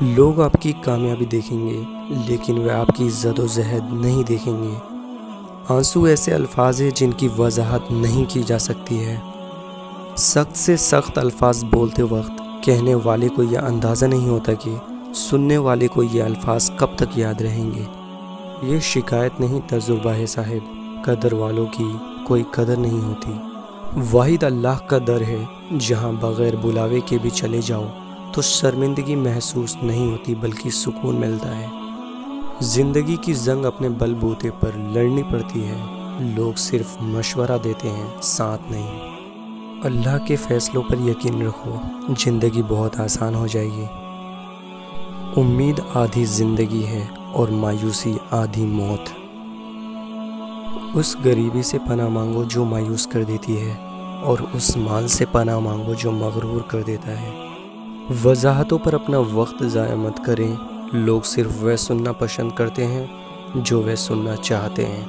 لوگ آپ کی کامیابی دیکھیں گے لیکن وہ آپ کی زد و زہد نہیں دیکھیں گے۔ آنسو ایسے الفاظ ہیں جن کی وضاحت نہیں کی جا سکتی ہے۔ سخت سے سخت الفاظ بولتے وقت کہنے والے کو یہ اندازہ نہیں ہوتا کہ سننے والے کو یہ الفاظ کب تک یاد رہیں گے۔ یہ شکایت نہیں، تجربہ ہے صاحب، قدر والوں کی کوئی قدر نہیں ہوتی۔ واحد اللہ کا در ہے جہاں بغیر بلاوے کے بھی چلے جاؤ تو شرمندگی محسوس نہیں ہوتی بلکہ سکون ملتا ہے۔ زندگی کی جنگ اپنے بل بوتے پر لڑنی پڑتی ہے، لوگ صرف مشورہ دیتے ہیں، ساتھ نہیں۔ اللہ کے فیصلوں پر یقین رکھو، زندگی بہت آسان ہو جائے گی۔ امید آدھی زندگی ہے اور مایوسی آدھی موت۔ اس غریبی سے پناہ مانگو جو مایوس کر دیتی ہے، اور اس مال سے پناہ مانگو جو مغرور کر دیتا ہے۔ وضاحتوں پر اپنا وقت ضائع مت کریں، لوگ صرف وہ سننا پسند کرتے ہیں جو وہ سننا چاہتے ہیں۔